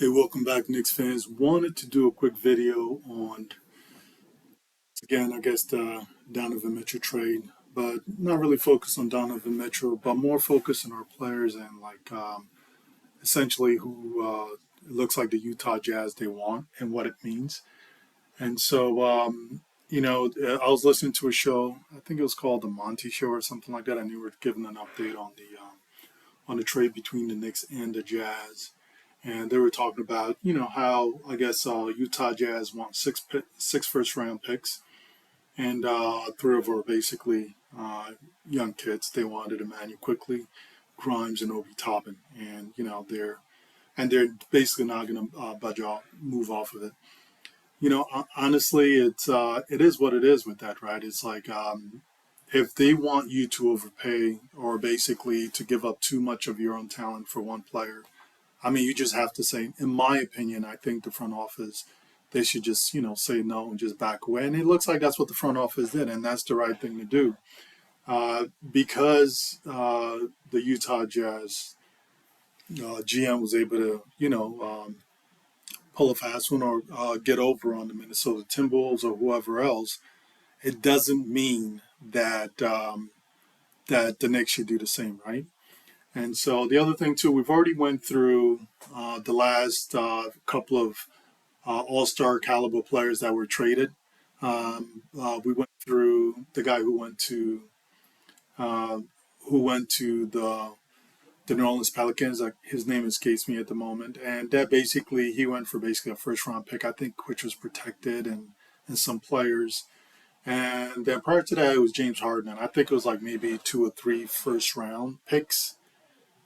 Hey, welcome back, Knicks fans. Wanted to do a quick video on, again, I guess the Donovan Mitchell trade, but not really focused on Donovan Mitchell, but more focused on our players and essentially who it looks like the Utah Jazz they want and what it means. And so, I was listening to a show. I think it was called the Monty Show or something like that. And you were giving an update on the trade between the Knicks and the Jazz, and they were talking about how I guess Utah Jazz want six first round picks, and three of them are basically young kids. They wanted Emmanuel Quickley, Grimes, and Obi Toppin, and they're basically not going to move off of it. Honestly, it is what it is with that, right? It's like if they want you to overpay or basically to give up too much of your own talent for one player, I mean, you just have to say, in my opinion, I think the front office, they should just, say no and just back away. And it looks like that's what the front office did, and that's the right thing to do. Because the Utah Jazz GM was able to, pull a fast one or get over on the Minnesota Timberwolves or whoever else, it doesn't mean that the Knicks should do the same, right? And so the other thing too, we've already went through the last couple of all-star caliber players that were traded. We went through the guy uh, who went to the New Orleans Pelicans. His name escapes me at the moment, and that basically he went for basically a first-round pick, I think, which was protected and some players. And then prior to that, it was James Harden, and I think it was like maybe two or three first-round picks.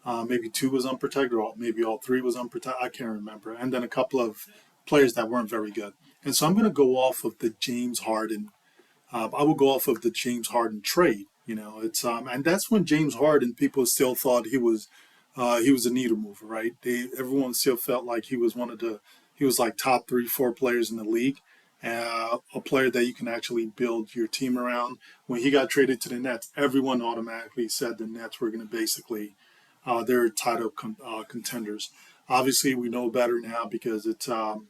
Maybe two was unprotected, or maybe all three was unprotected. I can't remember. And then a couple of players that weren't very good. And so I'm going to go off of the James Harden. I will go off of the James Harden trade. It's and that's when James Harden people still thought he was a needle mover, right? Everyone still felt like he was like top three, four players in the league. A player that you can actually build your team around. When he got traded to the Nets, everyone automatically said the Nets were going to basically they're title contenders. Obviously, we know better now because it's. Uh,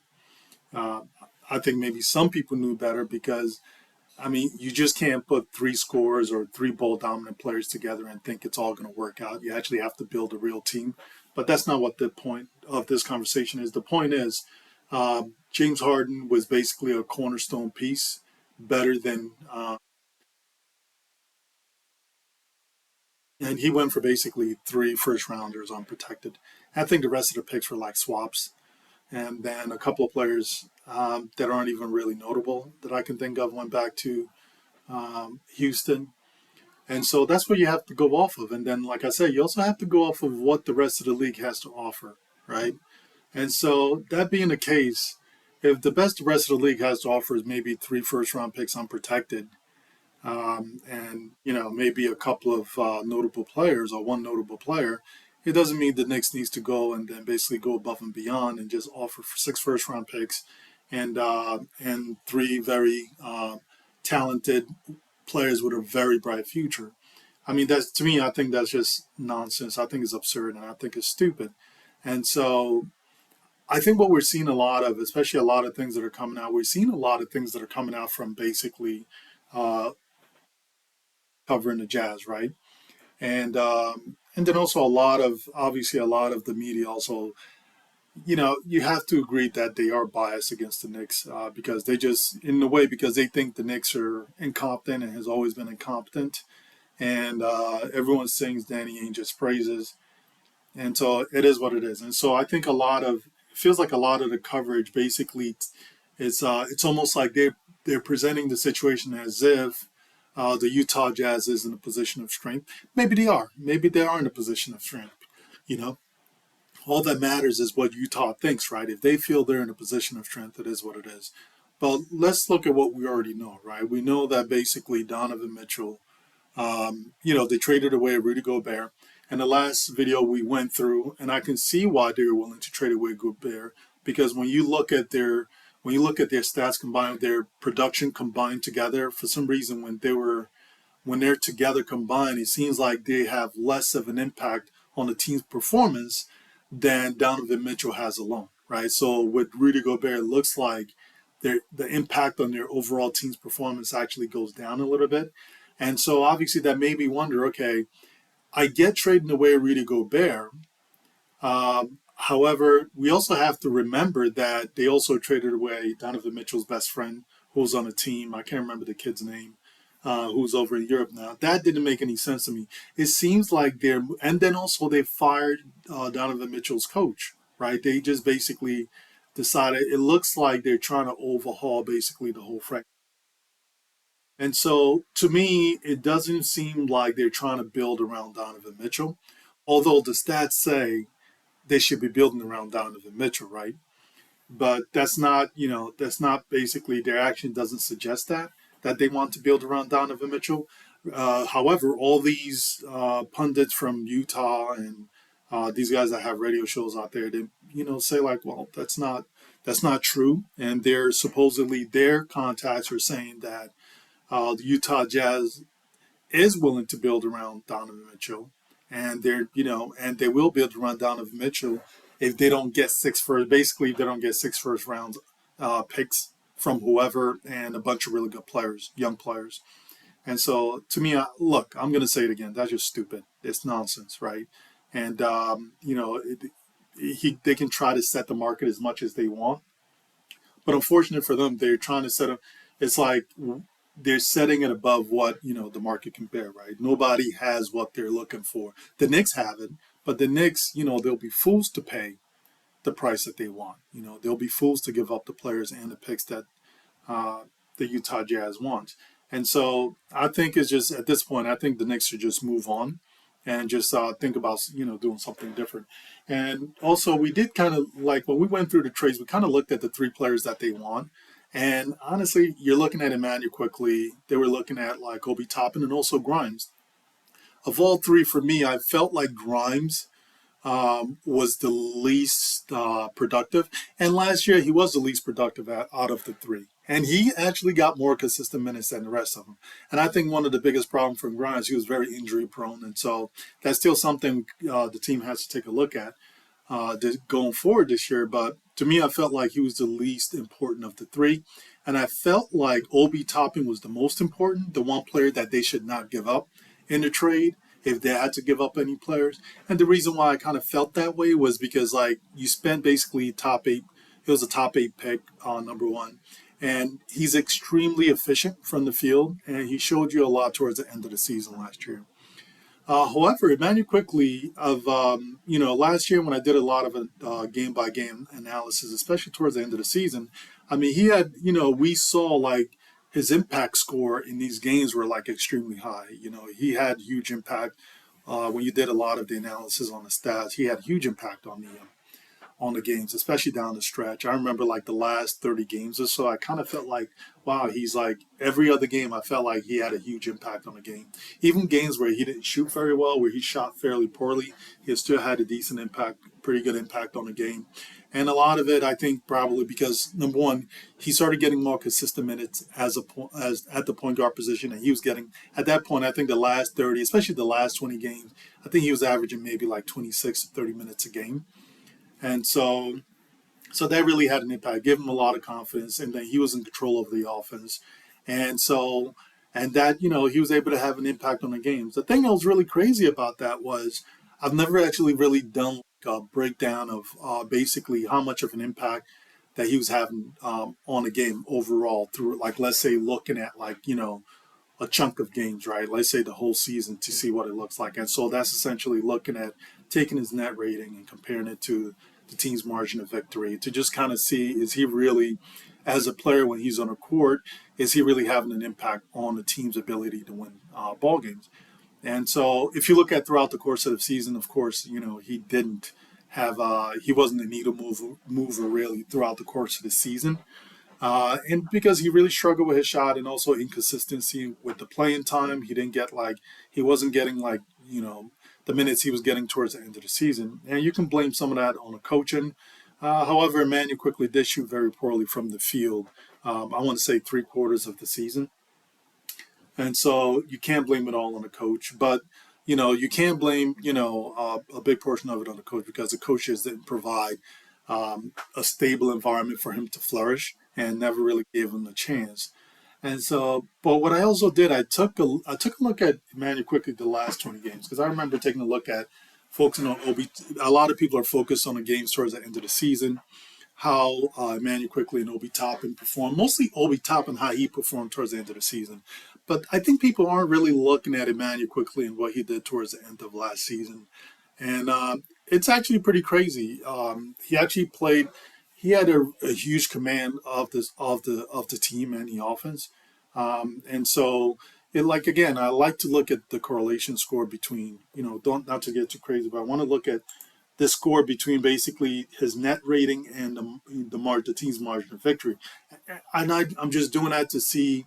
I think maybe some people knew better because I mean you just can't put three scorers or three ball dominant players together and think it's all going to work out. You actually have to build a real team. But that's not what the point of this conversation is. The point is James Harden was basically a cornerstone piece, better than, and he went for basically three first rounders unprotected. I think the rest of the picks were like swaps, and then a couple of players that aren't even really notable that I can think of went back to Houston. And so that's what you have to go off of. And then, like I said, you also have to go off of what the rest of the league has to offer, right? And so, that being the case, if the best the rest of the league has to offer is maybe three first round picks unprotected, and maybe a couple of notable players or one notable player, it doesn't mean the Knicks needs to go and then basically go above and beyond and just offer for six first round picks and three very talented players with a very bright future. I mean, that's to me, I think that's just nonsense. I think it's absurd and I think it's stupid. And so I think what we're seeing a lot of, especially a lot of things that are coming out, we're seeing a lot of things that are coming out from basically uh, covering the Jazz, right? And then also a lot of obviously a lot of the media also, you have to agree that they are biased against the Knicks because they just in a way because they think the Knicks are incompetent and has always been incompetent, and everyone sings Danny Ainge's praises, and so it is what it is. And so I think it feels like a lot of the coverage basically is it's almost like they're presenting the situation as if the Utah Jazz is in a position of strength. Maybe they are. Maybe they are in a position of strength. You know, all that matters is what Utah thinks, right? If they feel they're in a position of strength, it is what it is. But let's look at what we already know, right? We know that basically Donovan Mitchell, they traded away Rudy Gobert. And the last video we went through, and I can see why they were willing to trade away Gobert, because when you look at their stats combined, their production combined together, for some reason when they're together combined, it seems like they have less of an impact on the team's performance than Donovan Mitchell has alone, right? So with Rudy Gobert, it looks like the impact on their overall team's performance actually goes down a little bit. And so obviously that made me wonder, okay, I get trading away Rudy Gobert. However, we also have to remember that they also traded away Donovan Mitchell's best friend, who was on a team. I can't remember the kid's name, who's over in Europe now. That didn't make any sense to me. It seems like and then also they fired Donovan Mitchell's coach, right? They just basically decided, it looks like they're trying to overhaul basically the whole franchise. And so to me, it doesn't seem like they're trying to build around Donovan Mitchell, although the stats say they should be building around Donovan Mitchell, right? But that's not basically their action doesn't suggest that they want to build around Donovan Mitchell. However, all these pundits from Utah and these guys that have radio shows out there, they say like, well, that's not true, and they're supposedly their contacts are saying that the Utah Jazz is willing to build around Donovan Mitchell, and and they will build around Donovan Mitchell if they don't get basically if they don't get six first round picks from whoever and a bunch of really good players, young players. And so to me, look, I'm going to say it again. That's just stupid. It's nonsense, right? And they can try to set the market as much as they want, but unfortunately for them, they're trying to set them. It's like they're setting it above what the market can bear, right? Nobody has what they're looking for. The Knicks have it, but the Knicks, they'll be fools to pay the price that they want. They'll be fools to give up the players and the picks that uh, the Utah Jazz want. And so I think it's just at this point, I think the Knicks should just move on and just think about doing something different. And also, we did kind of like when we went through the trades, we kind of looked at the three players that they want. And honestly, you're looking at Emmanuel Quickly. They were looking at like Obi Toppin and also Grimes. Of all three, for me, I felt like Grimes was the least productive. And last year, he was the least productive out of the three. And he actually got more consistent minutes than the rest of them. And I think one of the biggest problems for Grimes, he was very injury prone. And so that's still something the team has to take a look at going forward this year. But to me, I felt like he was the least important of the three. And I felt like Obi Toppin was the most important, the one player that they should not give up in the trade if they had to give up any players. And the reason why I kind of felt that way was because like you spent basically top eight. It was a top eight pick on number one. And he's extremely efficient from the field, and he showed you a lot towards the end of the season last year. However, Emmanuel Quickly of last year when I did a lot of game by game analysis, especially towards the end of the season, I mean he had we saw like his impact score in these games were like extremely high. He had huge impact when you did a lot of the analysis on the stats. He had huge impact on the games, especially down the stretch. I remember like the last 30 games or so, I kind of felt like, wow, he's like every other game, I felt like he had a huge impact on the game. Even games where he didn't shoot very well, where he shot fairly poorly, he still had a decent impact, pretty good impact on the game. And a lot of it, I think, probably because number one, he started getting more consistent minutes as at the point guard position, and he was getting at that point. I think the last 30, especially the last 20 games, I think he was averaging maybe like 26 to 30 minutes a game. And so that really had an impact, gave him a lot of confidence, and then he was in control of the offense. And so, and that, he was able to have an impact on the games. The thing that was really crazy about that was I've never actually really done like a breakdown of basically how much of an impact that he was having on the game overall through, like, let's say looking at like, a chunk of games, right? Let's say the whole season to see what it looks like. And so that's essentially looking at taking his net rating and comparing it to the team's margin of victory to just kind of see is he really, as a player when he's on a court, is he really having an impact on the team's ability to win ball games? And so if you look at throughout the course of the season, of course, he didn't have, he wasn't a needle mover really throughout the course of the season. And because he really struggled with his shot and also inconsistency with the playing time, he wasn't getting like, the minutes he was getting towards the end of the season. And you can blame some of that on the coaching. However, Emmanuel quickly did shoot very poorly from the field. I want to say three-quarters of the season. And so you can't blame it all on the coach. But you can't blame, a big portion of it on the coach because the coaches didn't provide a stable environment for him to flourish and never really gave him a chance. And so, but what I also did, I took a look at Emmanuel quickly the last 20 games because I remember taking a look at focusing on Obi. A lot of people are focused on the games towards the end of the season, how Emmanuel Quickly and Obi Toppin performed, mostly Obi Toppin, how he performed towards the end of the season. But I think people aren't really looking at Emmanuel Quickly and what he did towards the end of last season. And it's actually pretty crazy. He actually played. He had a huge command of the team and the offense, and so like again, I like to look at the correlation score between don't not to get too crazy, but I want to look at the score between basically his net rating and the team's margin of victory. And I'm just doing that to see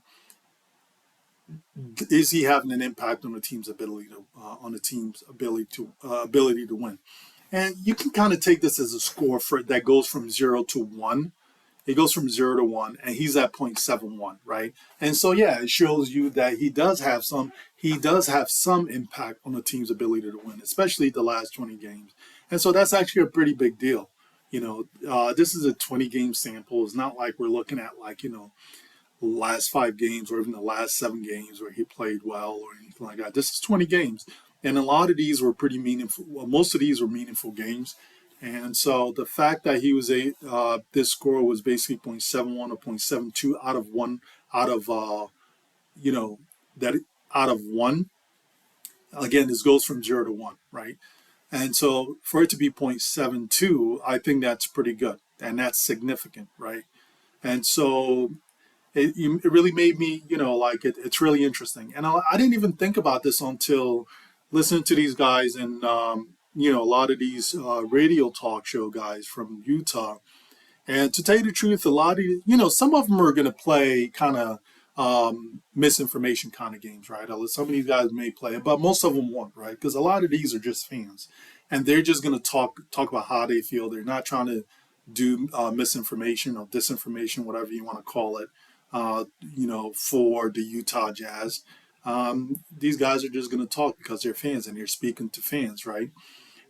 is he having an impact on the team's ability to win. And you can kind of take this as a score for that goes from 0 to 1. It goes from 0 to 1, and he's at 0.71, right? And so yeah, it shows you that he does have some impact on the team's ability to win, especially the last 20 games. And so that's actually a pretty big deal. This is a 20 game sample. It's not like we're looking at like the last 5 games or even the last 7 games where he played well or anything like that. This is 20 games, and a lot of these were pretty meaningful. Well, most of these were meaningful games. And so the fact that he was this score was basically 0.71 or 0.72 out of one, out of, you know, that out of one. Again, this goes from 0 to 1, right? And so for it to be 0.72, I think that's pretty good. And that's significant, right? And so it really made me, like it's really interesting. And I didn't even think about this until listening to these guys and, a lot of these radio talk show guys from Utah. And to tell you the truth, a lot of, some of them are going to play kind of misinformation kind of games, right? Some of these guys may play it, but most of them won't, right? Because a lot of these are just fans. And they're just going to talk about how they feel. They're not trying to do misinformation or disinformation, whatever you want to call it, for the Utah Jazz. These guys are just going to talk because they're fans and they're speaking to fans, right?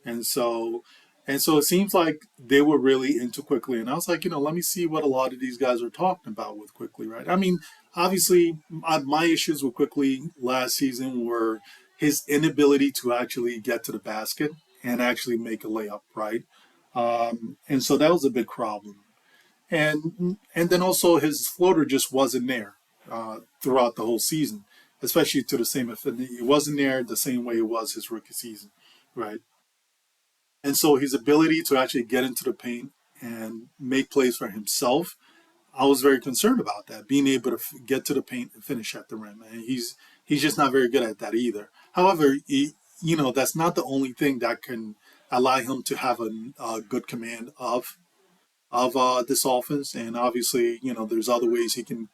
And so it seems like they were really into Quickly. And I was like, let me see what a lot of these guys are talking about with Quickly, right? I mean, obviously, my issues with Quickly last season were his inability to actually get to the basket and actually make a layup, right? And so that was a big problem. And then also his floater just wasn't there throughout the whole season, especially to the same extent. It wasn't there the same way it was his rookie season, right? And so his ability to actually get into the paint and make plays for himself, I was very concerned about that, being able to get to the paint and finish at the rim. And he's just not very good at that either. However, that's not the only thing that can allow him to have a good command of this offense. And obviously, there's other ways he can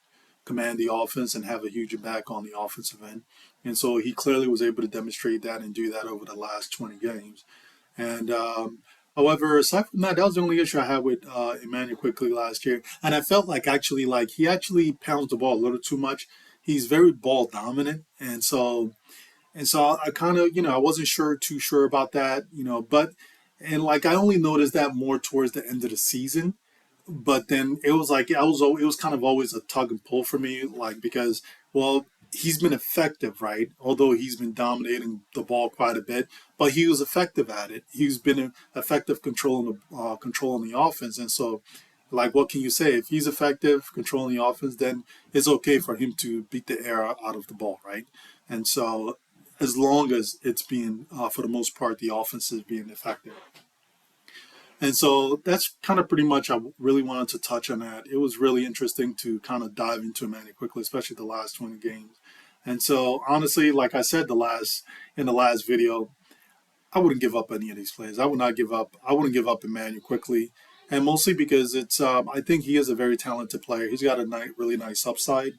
command the offense and have a huge impact on the offensive end. And so he clearly was able to demonstrate that and do that over the last 20 games. And however, aside from that, that was the only issue I had with Emmanuel Quickly last year. And I felt like he actually pounds the ball a little too much. He's very ball dominant, and so I kind of I wasn't too sure about that, but and like I only noticed that more towards the end of the season. But then it was like it was kind of always a tug and pull for me, like because well he's been effective, right? Although he's been dominating the ball quite a bit, but he was effective at it. He's been effective controlling the offense, and so like what can you say? If he's effective controlling the offense, then it's okay for him to beat the air out of the ball, right? And so as long as it's being for the most part the offense is being effective. And so that's kind of pretty much I really wanted to touch on that. It was really interesting to kind of dive into Manny quickly, especially the last 20 games. And so honestly, like I said in the last video, I wouldn't give up any of these players. I would not give up. I wouldn't give up Emmanuel quickly, and mostly because it's. I think he is a very talented player. He's got a really nice upside,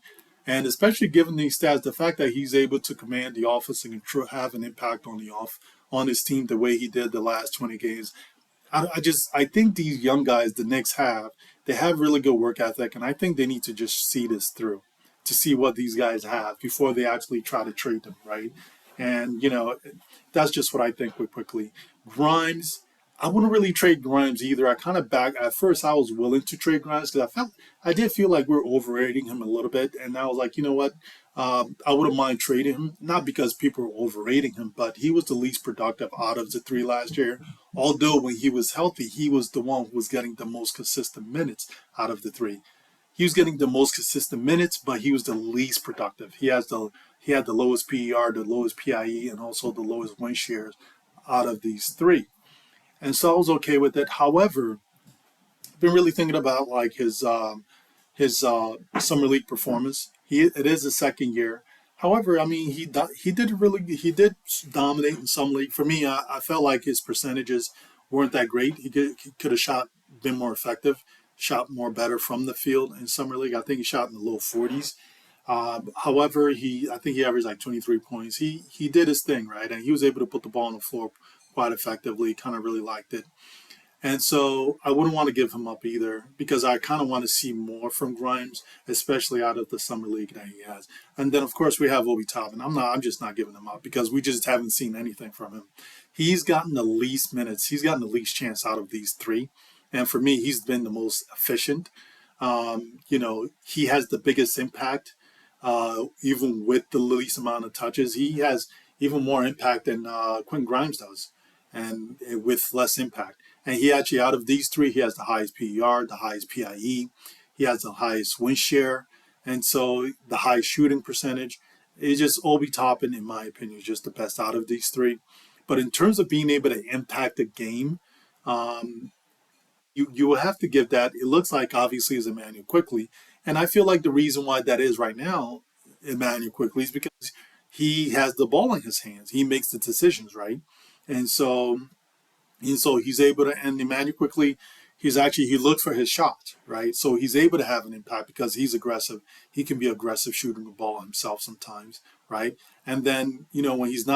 and especially given these stats, the fact that he's able to command the offense and have an impact on his team the way he did the last 20 games. I think these young guys the Knicks they have really good work ethic, and I think they need to just see this through to see what these guys have before they actually try to trade them, right? And, that's just what I think with Quickly. Grimes, I wouldn't really trade Grimes either. I kind of back at first. I was willing to trade Grimes because I did feel like we are overrating him a little bit, and I was like, you know what, I wouldn't mind trading him. Not because people were overrating him, but he was the least productive out of the three last year. Although when he was healthy, he was the one who was getting the most consistent minutes out of the three. He was getting the most consistent minutes, but he was the least productive. He had the lowest PER, the lowest PIE, and also the lowest win shares out of these three. And so I was okay with it. However, I've been really thinking about like his summer league performance. It is his second year. However, I mean he did dominate in some league. For me, I felt like his percentages weren't that great. He could have shot been more effective, shot more better from the field in summer league. I think he shot in the low 40s. However, I think he averaged like 23 points. He did his thing right, and he was able to put the ball on the floor quite effectively. Kind of really liked it. And so I wouldn't want to give him up either because I kind of want to see more from Grimes, especially out of the summer league that he has. And then of course we have Obi Toppin. I'm just not giving him up because we just haven't seen anything from him. He's gotten the least minutes. He's gotten the least chance out of these three. And for me, he's been the most efficient. He has the biggest impact, even with the least amount of touches. He has even more impact than Quentin Grimes does, and with less impact. And he actually, out of these three, he has the highest PER, the highest PIE, he has the highest win share, and so the highest shooting percentage. It's just Obi Toppin, in my opinion, is just the best out of these three. But in terms of being able to impact a game, um, you will have to give that. It looks like obviously is Emmanuel Quickly, and I feel like the reason why that is right now, Emmanuel Quickly, is because he has the ball in his hands. He makes the decisions, right? And so he's able to end Emmanuel Quickly. He looks for his shot, right? So he's able to have an impact because he's aggressive. He can be aggressive shooting the ball himself sometimes, right? And then when he's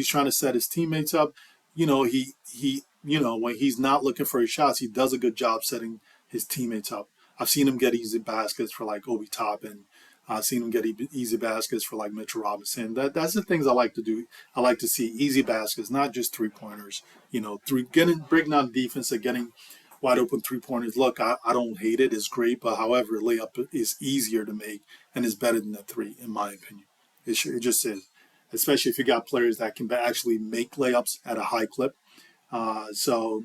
trying to set his teammates up, when he's not looking for his shots, he does a good job setting his teammates up. I've seen him get easy baskets for like Obi Toppin. I've seen him get easy baskets for like Mitchell Robinson. That's the things I like to do. I like to see easy baskets, not just 3 pointers. Breaking down defense and getting wide open 3 pointers. Look, I don't hate it. It's great, but however, layup is easier to make and is better than the three, in my opinion. It just is, especially if you got players that can actually make layups at a high clip. So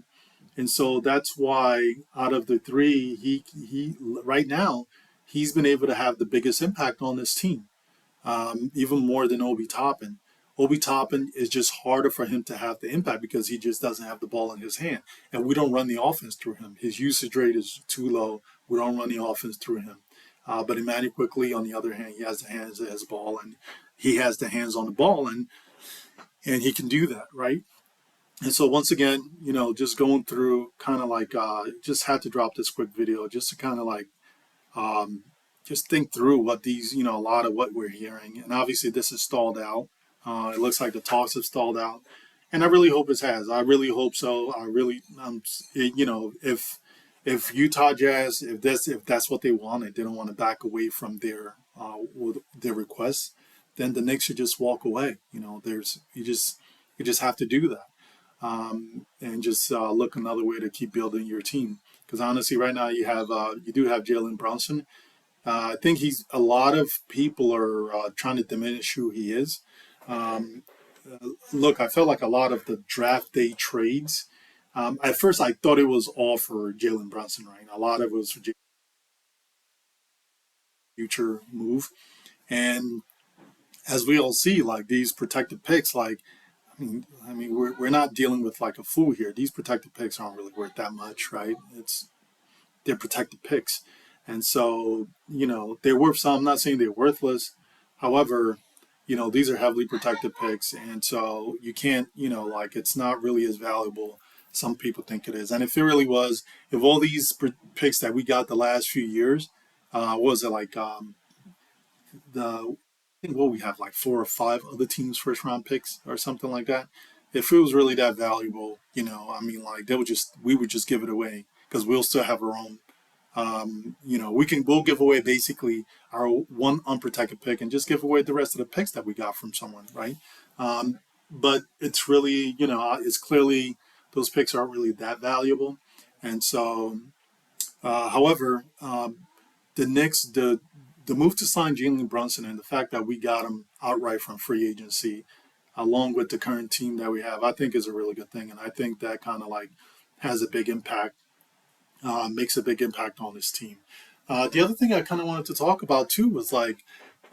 that's why out of the three, he right now he's been able to have the biggest impact on this team, even more than Obi Toppin. Obi Toppin is just harder for him to have the impact because he just doesn't have the ball in his hand, and we don't run the offense through him. His usage rate is too low. We don't run the offense through him. But Emmanuel Quickly, on the other hand, he has the hands of his ball, and he has the hands on the ball, and he can do that, right? And so once again, just going through kind of like just had to drop this quick video just to kind of like um, just think through what these, a lot of what we're hearing. And obviously this is stalled out. It looks like the talks have stalled out. And I really hope it has. I really hope so. I really, if Utah Jazz, if that's what they want, they don't want to back away from their requests, then the Knicks should just walk away. You just have to do that, and just look another way to keep building your team. Because honestly, right now you do have Jalen Brunson. I think he's a lot of people are trying to diminish who he is. Um, Look, I felt like a lot of the draft day trades. At first, I thought it was all for Jalen Brunson, right? A lot of it was for future move, and as we all see, like these protected picks, like we're not dealing with like a fool here. These protected picks aren't really worth that much, right? They're protected picks, and so they're worth some. I'm not saying they're worthless. However, these are heavily protected picks, and so you can't like it's not really as valuable as some people think it is. And if it really was, if all these picks that we got the last few years, what was it like the I think what we have like 4 or 5 other teams first round picks or something like that. If it was really that valuable, like we would just give it away because we'll still have our own. We'll give away basically our one unprotected pick and just give away the rest of the picks that we got from someone, right? But it's really, it's clearly those picks aren't really that valuable. And so, however, the Knicks, the move to sign Jalen Brunson and the fact that we got him outright from free agency, along with the current team that we have, I think is a really good thing. And I think that kind of like has a big impact, makes a big impact on this team. The other thing I kind of wanted to talk about too was like,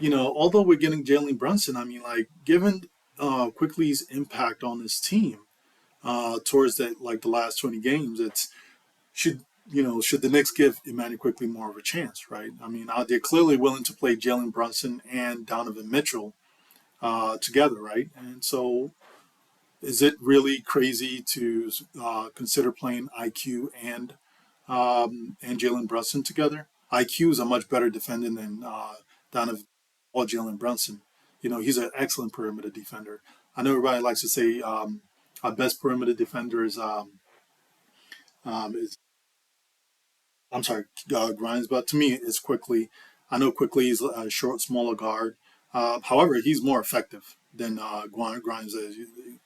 although we're getting Jalen Brunson, I mean, like, given Quickly's impact on this team towards the last 20 games, it's should should the Knicks give Emmanuel Quickly more of a chance, right? I mean, they're clearly willing to play Jalen Brunson and Donovan Mitchell together, right? And so, is it really crazy to consider playing IQ and Jalen Brunson together? IQ is a much better defender than Donovan or Jalen Brunson. He's an excellent perimeter defender. I know everybody likes to say our best perimeter defender is I'm sorry, Grimes, but to me, it's Quickly. I know Quickly is a short, smaller guard. However, he's more effective than Grimes is.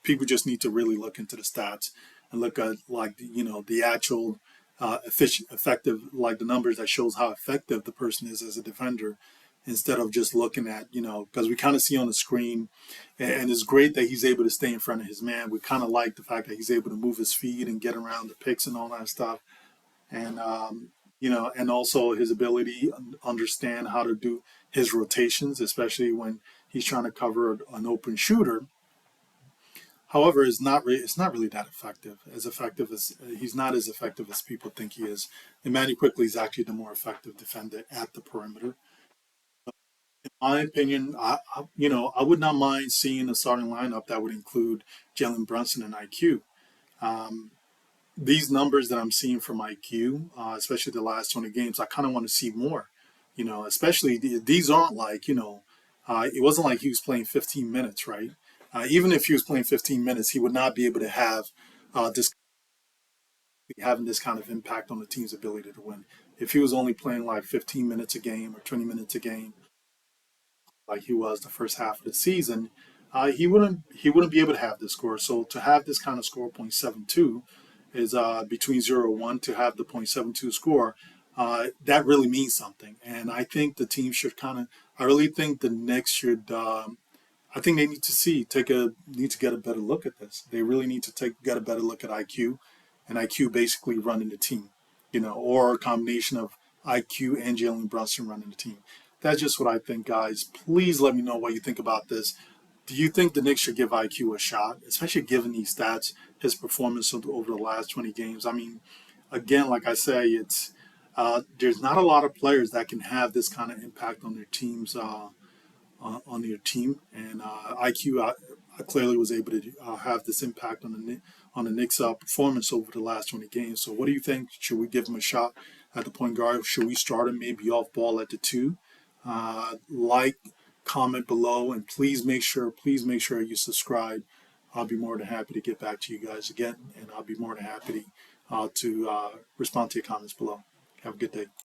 People just need to really look into the stats and look at the actual effective, like the numbers that shows how effective the person is as a defender, instead of just looking at because we kind of see on the screen, and it's great that he's able to stay in front of his man. We kind of like the fact that he's able to move his feet and get around the picks and all that stuff, and and also his ability to understand how to do his rotations, especially when he's trying to cover an open shooter. However, it's not really that effective. As effective as he's not as effective as people think he is. And Manny Quickly is actually the more effective defender at the perimeter. In my opinion, I would not mind seeing a starting lineup that would include Jalen Brunson and IQ. These numbers that I'm seeing from IQ, especially the last 20 games, I kind of want to see more. Especially these aren't like, it wasn't like he was playing 15 minutes, right? Even if he was playing 15 minutes, he would not be able to have this having this kind of impact on the team's ability to win. If he was only playing like 15 minutes a game or 20 minutes a game, like he was the first half of the season, he wouldn't be able to have this score. So to have this kind of score, 0.72, is between 0 and 1, to have the 0.72 score. That really means something, and I think the team should kind of. I really think the Knicks should. I think they need to get a better look at this. They really need to get a better look at IQ, and IQ basically running the team, or a combination of IQ and Jalen Brunson running the team. That's just what I think, guys. Please let me know what you think about this. Do you think the Knicks should give IQ a shot, especially given these stats, his performance over the last 20 games? I mean, again, like I say, it's there's not a lot of players that can have this kind of impact on their teams. On your team, and IQ clearly was able to have this impact on the Knicks' performance over the last 20 games. So, what do you think? Should we give him a shot at the point guard? Should we start him maybe off ball at the two? Like, comment below, and please make sure you subscribe. I'll be more than happy to get back to you guys again, and I'll be more than happy to respond to your comments below. Have a good day.